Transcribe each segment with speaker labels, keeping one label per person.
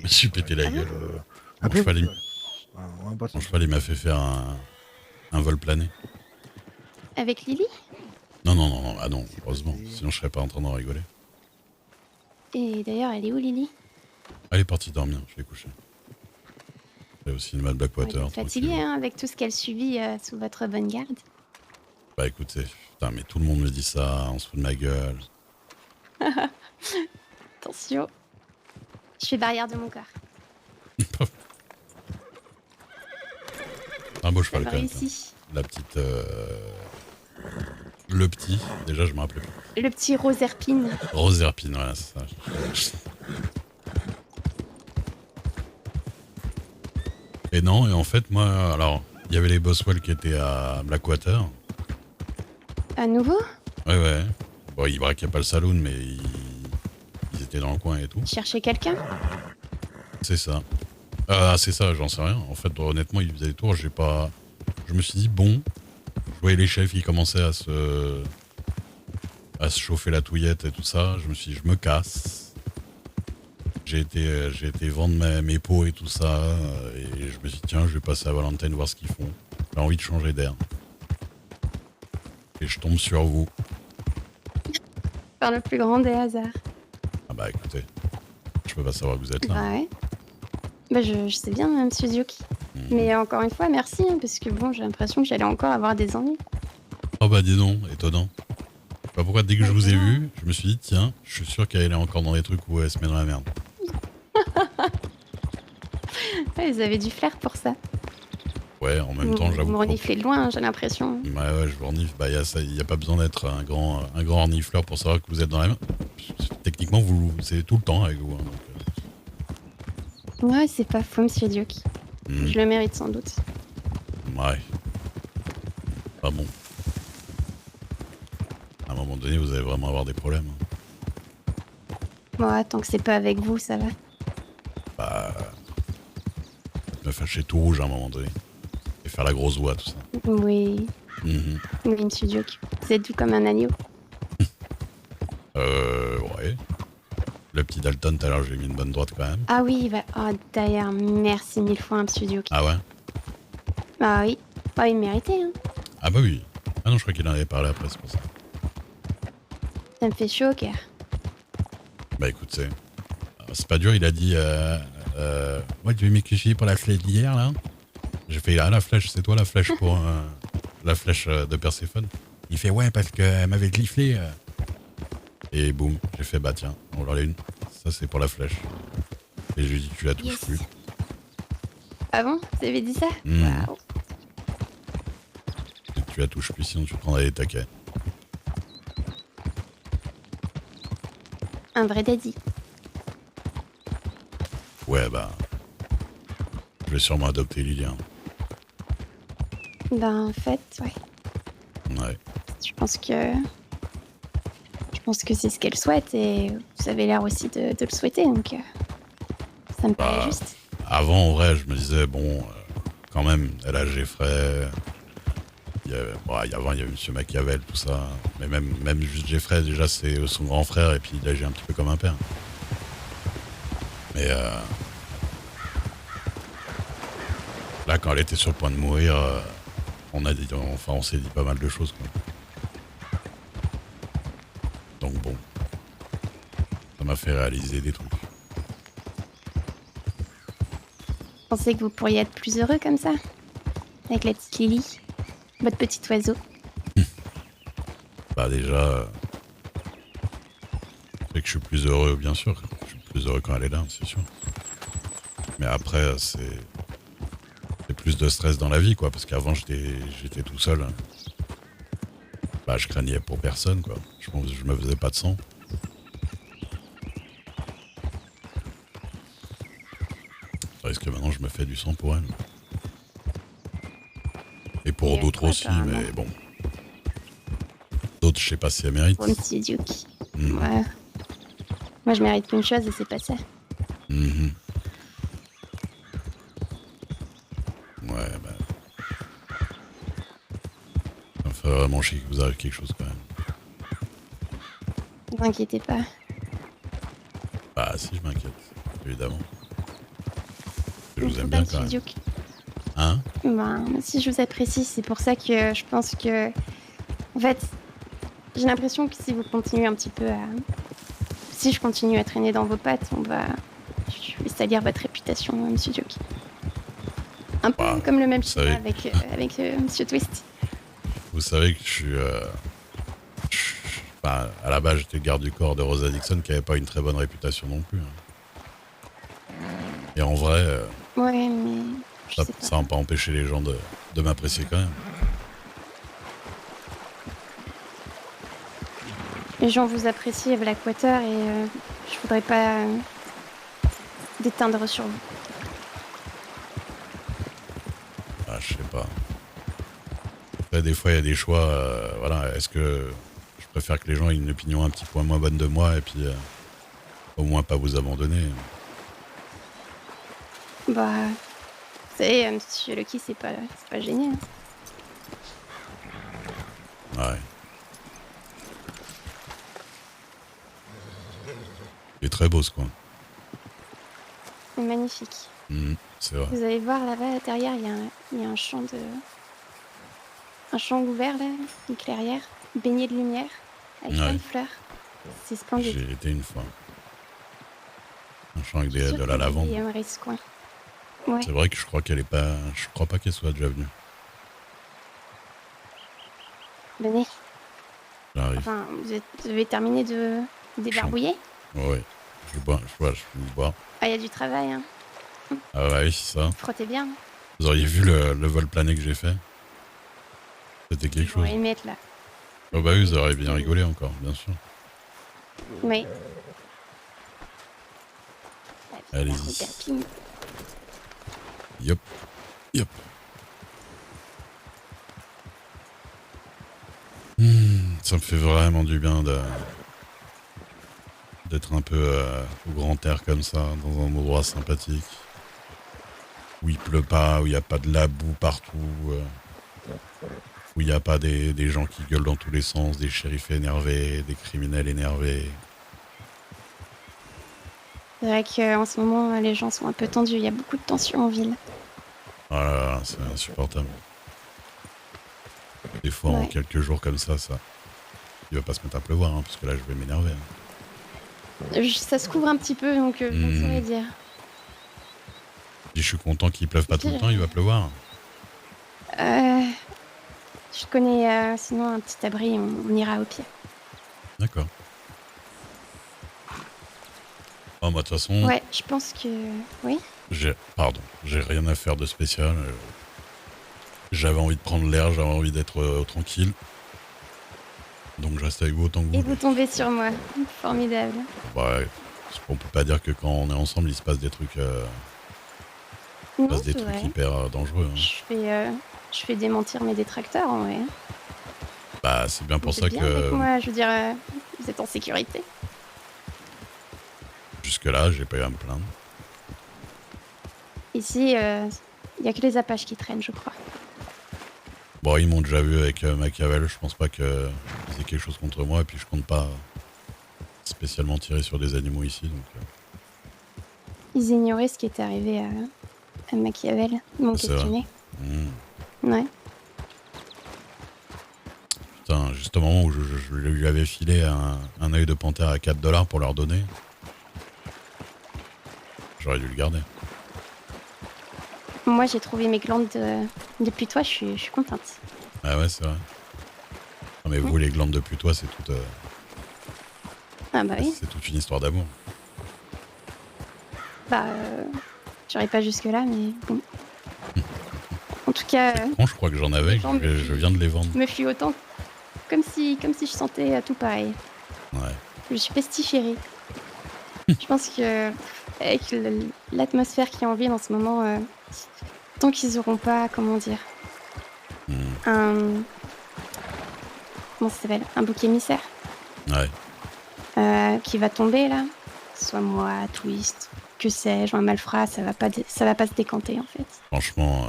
Speaker 1: me suis pété la
Speaker 2: Ah bon?
Speaker 1: gueule. Mon
Speaker 3: Après,
Speaker 1: cheval,
Speaker 3: on va pas
Speaker 1: mon
Speaker 3: s'en
Speaker 1: cheval, il m'a fait faire un vol plané.
Speaker 2: Avec Lily?
Speaker 1: Non, non, non, non, ah non, heureusement.
Speaker 3: c'était.
Speaker 1: Sinon, je serais pas en train d'en rigoler.
Speaker 2: Et d'ailleurs, elle est où Lily?
Speaker 1: Elle est partie dormir, je l'ai couchée. J'ai aussi une mad
Speaker 2: Elle doit
Speaker 1: Blackwater,
Speaker 2: être fatiguée,
Speaker 1: tranquillou.
Speaker 2: hein, avec tout ce qu'elle subit sous votre bonne garde.
Speaker 1: Bah écoutez, putain, mais tout le monde me dit ça, on se fout de ma gueule.
Speaker 2: Attention, je fais barrière de mon corps.
Speaker 1: Un beau
Speaker 2: Ça
Speaker 1: cheval
Speaker 2: me
Speaker 1: quand même.
Speaker 2: réussit.
Speaker 1: La petite. Le petit, déjà, je me rappelais plus.
Speaker 2: Le petit Roserpine.
Speaker 1: Rose Herpine, voilà, c'est ça. Et non, et en fait, moi, alors, il y avait les Boswell qui étaient à Blackwater.
Speaker 2: À nouveau?
Speaker 1: Ouais, ouais. Bon, ils braquaient pas le saloon, mais ils étaient dans le coin et tout.
Speaker 2: Chercher quelqu'un?
Speaker 1: C'est ça. Ah, c'est ça, j'en sais rien. En fait, honnêtement, ils faisaient des tours, j'ai pas. Je me suis dit, bon, je voyais les chefs, ils commençaient à se chauffer la touillette et tout ça. Je me suis dit, je me casse. J'ai été vendre mes pots et tout ça. Et je me suis dit, tiens, je vais passer à Valentine voir ce qu'ils font. J'ai envie de changer d'air. Et je tombe sur vous.
Speaker 2: Par le plus grand des hasards.
Speaker 1: Ah bah écoutez, je peux pas savoir que vous êtes là.
Speaker 2: Bah ouais. Bah je sais bien, monsieur Zuki. Mais encore une fois, merci, hein, parce que bon, j'ai l'impression que j'allais encore avoir des ennuis.
Speaker 1: Oh bah dis donc, étonnant. Je sais pas pourquoi dès que je vous ai vu, je me suis dit, tiens, je suis sûr qu'elle est encore dans des trucs où elle se met dans la merde.
Speaker 2: Ouais, ils avaient du flair pour ça.
Speaker 1: Ouais, en même temps,
Speaker 2: Vous
Speaker 1: j'avoue
Speaker 2: me
Speaker 1: que
Speaker 2: reniflez de loin, hein, j'ai l'impression.
Speaker 1: ouais, ouais, je vous renifle. Bah, y a pas besoin d'être un grand renifleur pour savoir que vous êtes dans la merde. Techniquement, c'est tout le temps avec vous. Hein,
Speaker 2: Ouais, c'est pas faux, monsieur Zuki. Je le mérite sans doute.
Speaker 1: ouais. Pas bon. À un moment donné, vous allez vraiment avoir des problèmes. Hein.
Speaker 2: Bon, tant que c'est pas avec vous, ça va.
Speaker 1: Bah, me fâcher tout rouge à un moment donné. Et faire la grosse voix, tout ça.
Speaker 2: Oui,
Speaker 1: Mhm.
Speaker 2: oui, monsieur Zuki. Vous êtes doux comme un agneau.
Speaker 1: Ouais. Le petit Dalton, tout à l'heure, j'ai mis une bonne droite quand même.
Speaker 2: Ah oui, bah, oh, d'ailleurs, merci mille fois, monsieur Zuki.
Speaker 1: Ah ouais?
Speaker 2: Ah oui, il méritait, hein.
Speaker 1: Ah bah oui. Ah non, je crois qu'il en avait parlé après, c'est pour ça.
Speaker 2: Ça me fait chaud au cœur.
Speaker 1: Bah écoute, c'est pas dur, il a dit ouais, tu veux m'écricher pour la flèche d'hier là? J'ai fait ah la flèche, c'est toi la flèche pour la flèche de Perséphone. Il fait ouais parce qu'elle m'avait glyphlé. Et boum, j'ai fait bah tiens, on va en une. Ça c'est pour la flèche. Et je lui ai dit tu la touches
Speaker 2: Yes.
Speaker 1: plus.
Speaker 2: Ah bon? Vous avez dit ça?
Speaker 1: Mmh.
Speaker 2: Waouh.
Speaker 1: Tu la touches plus sinon tu te prendras des taquets.
Speaker 2: Un vrai daddy.
Speaker 1: Ouais bah. Je vais sûrement adopter Lilian.
Speaker 2: Ben, en fait, ouais.
Speaker 1: Ouais.
Speaker 2: Je pense que c'est ce qu'elle souhaite et vous avez l'air aussi de le souhaiter, donc ça me paraît
Speaker 1: Bah,
Speaker 2: juste.
Speaker 1: avant en vrai je me disais bon quand même, elle a Geoffrey. Avant, il y avait Monsieur Machiavel, tout ça. Mais même juste Geoffrey, déjà, c'est son grand frère, et puis il agit un petit peu comme un père. Mais là, quand elle était sur le point de mourir, on s'est dit pas mal de choses, quoi. Donc bon, ça m'a fait réaliser des trucs.
Speaker 2: Vous pensez que vous pourriez être plus heureux comme ça? Avec la petite Lily? Votre petit oiseau?
Speaker 1: Bah déjà, c'est que je suis plus heureux, bien sûr. Je suis plus heureux quand elle est là, c'est sûr. Mais après, c'est plus de stress dans la vie, quoi. Parce qu'avant, j'étais tout seul. Hein. Bah, je craignais pour personne, quoi. Je me faisais pas de sang. Parce que maintenant, je me fais du sang pour elle. Et pour
Speaker 2: Et
Speaker 1: d'autres
Speaker 2: quoi,
Speaker 1: aussi,
Speaker 2: apparemment.
Speaker 1: mais bon. D'autres, je sais pas si elles méritent.
Speaker 2: Pour petit Duke.
Speaker 1: Mhm.
Speaker 2: Ouais. Moi, je mérite qu'une chose et c'est pas ça.
Speaker 1: Mhm. Ouais, bah. Ça me fait vraiment chier que vous arrive quelque chose, quand même.
Speaker 2: Ne vous inquiétez pas.
Speaker 1: Bah, si, je m'inquiète, évidemment. Je vous aime
Speaker 2: Pas
Speaker 1: bien
Speaker 2: Monsieur
Speaker 1: quand même.
Speaker 2: Duke.
Speaker 1: Hein?
Speaker 2: Ben, si je vous apprécie, c'est pour ça que je pense que... En fait, j'ai l'impression que si vous continuez un petit peu à... Si je continue à traîner dans vos pattes, je vais salir votre réputation, Monsieur Duke. Un peu
Speaker 1: Bah,
Speaker 2: comme le même
Speaker 1: vous
Speaker 2: schéma
Speaker 1: savez,
Speaker 2: avec Monsieur Twist.
Speaker 1: vous savez que enfin, à la base, j'étais garde du corps de Rosa Dixon qui avait pas une très bonne réputation non plus, hein. Et en vrai,
Speaker 2: Ouais, mais je
Speaker 1: ça
Speaker 2: sais pas.
Speaker 1: ça va pas empêcher les gens de m'apprécier quand même.
Speaker 2: Les gens vous apprécient à Blackwater et je voudrais pas déteindre sur vous.
Speaker 1: Ah, je sais pas. Après, des fois, il y a des choix. Voilà, est-ce que je préfère que les gens aient une opinion un petit peu moins bonne de moi et puis au moins pas vous abandonner.
Speaker 2: Bah, vous savez, Monsieur Lucky, c'est pas génial.
Speaker 1: Ouais. Il est très beau ce coin.
Speaker 2: C'est magnifique.
Speaker 1: C'est vrai.
Speaker 2: Vous allez voir là-bas, derrière, il y a un champ un champ ouvert, là, une clairière, baigné de lumière, avec plein
Speaker 1: Ouais.
Speaker 2: de fleurs. C'est splendide.
Speaker 1: J'ai été une fois. Un champ avec
Speaker 2: Je suis sûre
Speaker 1: de
Speaker 2: que
Speaker 1: la
Speaker 2: vous
Speaker 1: lavande.
Speaker 2: aimerez ce coin. Ouais.
Speaker 1: C'est vrai que je crois qu'elle est pas. Je crois pas qu'elle soit déjà venue.
Speaker 2: Venez.
Speaker 1: J'arrive.
Speaker 2: Enfin, vous avez terminé de débarbouiller?
Speaker 1: Ouais. Je finis de boire.
Speaker 2: Ah, il y a du travail, hein.
Speaker 1: Ah ouais, c'est ça.
Speaker 2: Frottez bien.
Speaker 1: Vous auriez vu le vol plané que j'ai fait? C'était quelque chose.
Speaker 2: J'aurais aimé être là.
Speaker 1: Oh bah oui, vous auriez bien rigolé encore, bien sûr.
Speaker 2: Oui.
Speaker 1: Allez-y. Yop. Yop. Ça me fait vraiment du bien d'être un peu au grand air comme ça, dans un endroit sympathique. Où il pleut pas, où il n'y a pas de la boue partout, où il n'y a pas des gens qui gueulent dans tous les sens, des shérifs énervés, des criminels énervés.
Speaker 2: C'est vrai qu'en ce moment, les gens sont un peu tendus. Il y a beaucoup de tensions en ville.
Speaker 1: Oh là là, c'est insupportable. Des fois, en
Speaker 2: Ouais.
Speaker 1: quelques jours comme ça, il va pas se mettre à pleuvoir, hein, parce que là, je vais m'énerver.
Speaker 2: Ça se couvre un petit peu, donc je ne saurais dire.
Speaker 1: Si je suis content qu'il pleuve pas tout le temps, il va pleuvoir.
Speaker 2: Je connais sinon un petit abri, on ira au pied.
Speaker 1: D'accord. Oh, bah, de toute façon,
Speaker 2: Ouais, je pense que... Oui.
Speaker 1: j'ai rien à faire de spécial. J'avais envie de prendre l'air, j'avais envie d'être tranquille. Donc je reste avec vous autant que vous
Speaker 2: Et
Speaker 1: voulez.
Speaker 2: vous tombez sur moi. Formidable.
Speaker 1: Bah, on peut pas dire que quand on est ensemble, il se passe des trucs,
Speaker 2: Non,
Speaker 1: des
Speaker 2: c'est
Speaker 1: trucs
Speaker 2: vrai.
Speaker 1: hyper dangereux, hein.
Speaker 2: Je fais démentir mes détracteurs, en vrai.
Speaker 1: Bah, c'est bien pour
Speaker 2: Vous
Speaker 1: ça
Speaker 2: êtes bien avec
Speaker 1: que
Speaker 2: moi, je veux dire, vous êtes en sécurité.
Speaker 1: jusque-là, j'ai pas eu à me plaindre.
Speaker 2: Ici, il n'y a que les Apaches qui traînent, je crois.
Speaker 1: Bon, ils m'ont déjà vu avec Machiavel, je pense pas qu'ils aient quelque chose contre moi, et puis je compte pas spécialement tirer sur des animaux ici, donc
Speaker 2: Ils ignoraient ce qui était arrivé à Machiavel. Ils m'ont
Speaker 1: c'est vrai.
Speaker 2: questionné. Ouais.
Speaker 1: Putain, juste au moment où je lui avais filé un œil de panthère à 4$ pour leur donner, j'aurais dû le garder.
Speaker 2: Moi, j'ai trouvé mes glandes depuis toi, je suis contente.
Speaker 1: Ah ouais, c'est vrai. Non, mais vous, les glandes de putois, c'est
Speaker 2: Ah bah oui.
Speaker 1: c'est toute une histoire d'amour.
Speaker 2: Bah, j'aurais pas jusque-là, mais bon. En tout cas,
Speaker 1: Quand je crois que j'en avais,
Speaker 2: gens
Speaker 1: je viens de les vendre.
Speaker 2: me fuis autant comme si je sentais tout pareil.
Speaker 1: Ouais.
Speaker 2: Je suis pestiférée. Je pense que avec l'atmosphère qui est en ville en ce moment, tant qu'ils auront pas, comment dire, comment ça s'appelle, un bouc émissaire
Speaker 1: Ouais.
Speaker 2: qui va tomber là, soit moi, Twist, que sais-je, un malfrat, ça va pas se décanter en fait.
Speaker 1: Franchement,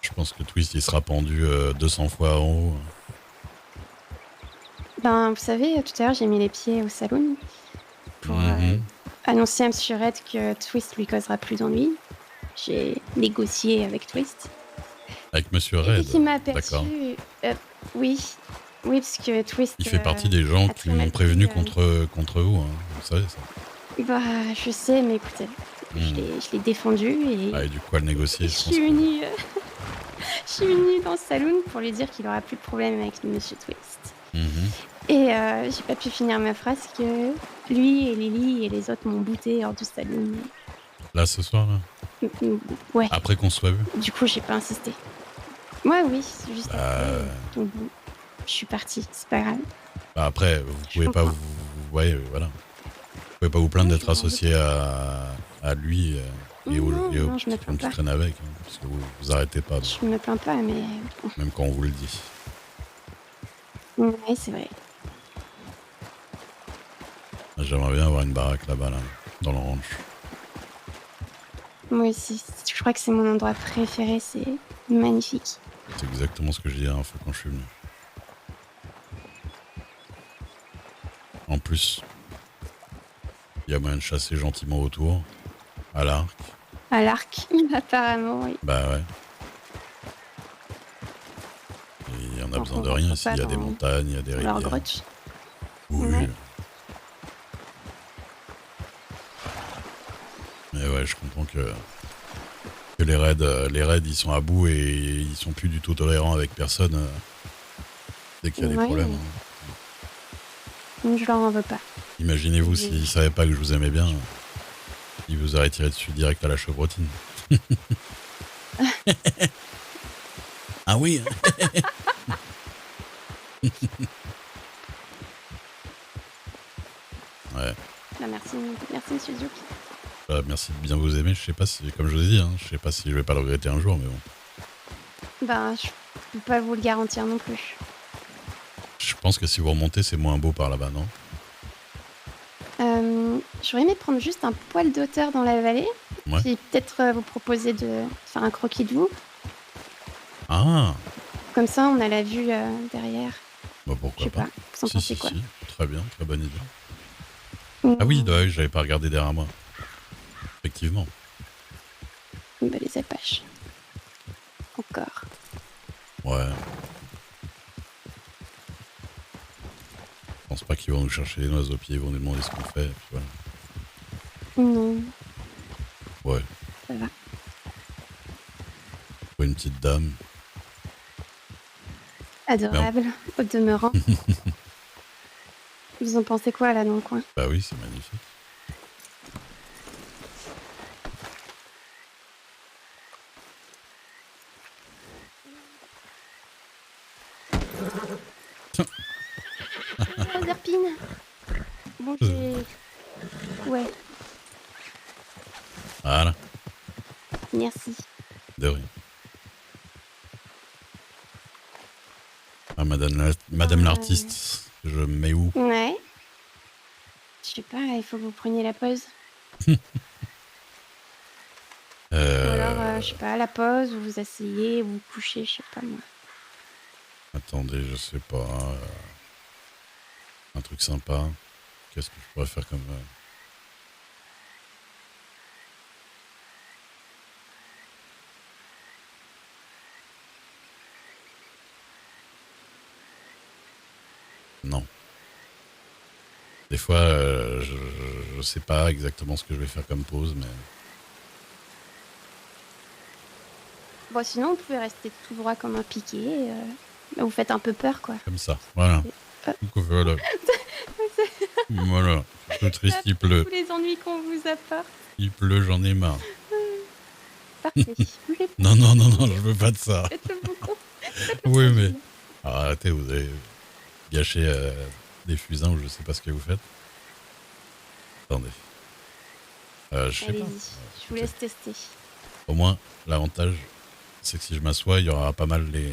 Speaker 1: je pense que Twist, il sera pendu 200 fois en haut.
Speaker 2: Ben, vous savez, tout à l'heure, j'ai mis les pieds au saloon pour annoncé à Monsieur Red que Twist lui causera plus d'ennuis. J'ai négocié avec Twist.
Speaker 1: Avec Monsieur
Speaker 2: Et dès
Speaker 1: Red,
Speaker 2: qu'il m'a
Speaker 1: d'accord.
Speaker 2: aperçu, oui, oui, parce que Twist
Speaker 1: Il fait partie des gens
Speaker 2: a
Speaker 1: qui
Speaker 2: très
Speaker 1: m'ont
Speaker 2: mal
Speaker 1: prévenu
Speaker 2: pris.
Speaker 1: contre vous, hein. Vous savez ça.
Speaker 2: Bah, je sais, mais écoutez,
Speaker 1: Hmm.
Speaker 2: je l'ai défendu
Speaker 1: Ah,
Speaker 2: et
Speaker 1: et du coup, à le négocier,
Speaker 2: je
Speaker 1: je
Speaker 2: suis
Speaker 1: pense que...
Speaker 2: venue, je suis venue dans le saloon pour lui dire qu'il aura plus de problème avec Monsieur Twist.
Speaker 1: Mhm.
Speaker 2: Et j'ai pas pu finir ma phrase que lui et Lily et les autres m'ont bouté hors du saloon.
Speaker 1: Là, ce soir, là.
Speaker 2: Ouais,
Speaker 1: Après qu'on se soit vu.
Speaker 2: du coup, j'ai pas insisté. Ouais, oui, c'est juste après.
Speaker 1: Bah,
Speaker 2: Donc bon, je suis partie, c'est pas grave.
Speaker 1: bah après, vous
Speaker 2: Je
Speaker 1: pouvez pas
Speaker 2: comprends.
Speaker 1: vous... Ouais, voilà. Vous pouvez pas vous plaindre
Speaker 2: Ouais,
Speaker 1: d'être
Speaker 2: je m'en veux
Speaker 1: associé
Speaker 2: pas.
Speaker 1: à lui
Speaker 2: Non,
Speaker 1: et aux
Speaker 2: non, je me
Speaker 1: petits gens
Speaker 2: plains
Speaker 1: qui
Speaker 2: pas.
Speaker 1: traînent avec, hein, parce que vous arrêtez pas, donc,
Speaker 2: Je me plains pas, mais bon.
Speaker 1: même quand on vous le dit.
Speaker 2: Ouais, c'est vrai.
Speaker 1: J'aimerais bien avoir une baraque là-bas, là, dans le ranch.
Speaker 2: Moi aussi, je crois que c'est mon endroit préféré, c'est magnifique.
Speaker 1: C'est exactement ce que je disais la dernière fois quand je suis venu. En plus, il y a moyen de chasser gentiment autour, à l'arc.
Speaker 2: À l'arc, apparemment, oui.
Speaker 1: Bah ouais. Et on a
Speaker 2: Donc
Speaker 1: besoin
Speaker 2: on
Speaker 1: de rien
Speaker 2: rentre
Speaker 1: ici.
Speaker 2: pas
Speaker 1: Il y a des montagnes, il y a des
Speaker 2: dans leur
Speaker 1: rivières.
Speaker 2: grotte.
Speaker 1: Oui.
Speaker 2: Ouais.
Speaker 1: Mais ouais, je comprends que les raids, ils sont à bout et ils sont plus du tout tolérants avec personne dès qu'il y a des
Speaker 2: Ouais,
Speaker 1: problèmes, hein.
Speaker 2: je leur en veux pas.
Speaker 1: Imaginez-vous
Speaker 2: Je-
Speaker 1: s'ils savaient pas que je vous aimais bien, ils vous auraient tiré dessus direct à la chevrotine. Ah oui. Ouais.
Speaker 2: Bah, merci, merci Monsieur Duke.
Speaker 1: Bah, merci de bien vous aimer. Je sais pas si, comme je vous ai dit, hein, je sais pas si je vais pas le regretter un jour, mais bon.
Speaker 2: Ben, je peux pas vous le garantir non plus.
Speaker 1: Je pense que si vous remontez, c'est moins beau par là-bas, non?
Speaker 2: J'aurais aimé prendre juste un poil d'auteur dans la vallée,
Speaker 1: Ouais.
Speaker 2: puis peut-être vous proposer de faire un croquis de vous.
Speaker 1: Ah,
Speaker 2: Comme ça, on a la vue derrière.
Speaker 1: bah
Speaker 2: Je
Speaker 1: pourquoi
Speaker 2: sais
Speaker 1: pas.
Speaker 2: pas, vous en
Speaker 1: Si,
Speaker 2: pensez
Speaker 1: si,
Speaker 2: quoi?
Speaker 1: si. Très bien, très bonne idée. Ah oui, ouais, j'avais pas regardé derrière moi. Effectivement.
Speaker 2: Bah, les Apaches. Encore.
Speaker 1: Ouais. Je pense pas qu'ils vont nous chercher les noix au pied, ils vont nous demander ce qu'on fait. Et puis voilà.
Speaker 2: Non,
Speaker 1: Ouais.
Speaker 2: ça va.
Speaker 1: Pour une petite dame.
Speaker 2: Adorable, au demeurant. Vous en pensez quoi là dans le coin?
Speaker 1: Bah oui, c'est magnifique.
Speaker 2: Ah, Zerpine. Bon, j'ai... Ouais,
Speaker 1: Voilà,
Speaker 2: merci.
Speaker 1: de rien. Ah, madame l'artiste, je me mets où?
Speaker 2: Ouais. Je sais pas, il faut que vous preniez la pause. Ou alors, je sais pas, la pause, ou vous asseyez, ou vous couchez, je sais pas moi.
Speaker 1: Attendez, je sais pas. Un truc sympa. Qu'est-ce que je pourrais faire comme... Non. Des fois, je sais pas exactement ce que je vais faire comme pause, mais...
Speaker 2: Bon, sinon, vous pouvez rester tout droit comme un piqué. Vous faites un peu peur, quoi.
Speaker 1: Comme ça, voilà. Voilà. Voilà. Je suis triste, il pleut.
Speaker 2: Tous les ennuis qu'on vous apporte.
Speaker 1: Il pleut, j'en ai marre.
Speaker 2: Parfait. Bougez pas.
Speaker 1: Non, non, non, non, je veux pas de ça.
Speaker 2: Faites le boucan.
Speaker 1: Oui, mais... Alors, arrêtez, vous avez gâché des fusains ou je sais pas ce que vous faites. Attendez. Je sais pas.
Speaker 2: Allez-y, je vous laisse tester.
Speaker 1: Au moins, l'avantage, c'est que si je m'assois, il y aura pas mal les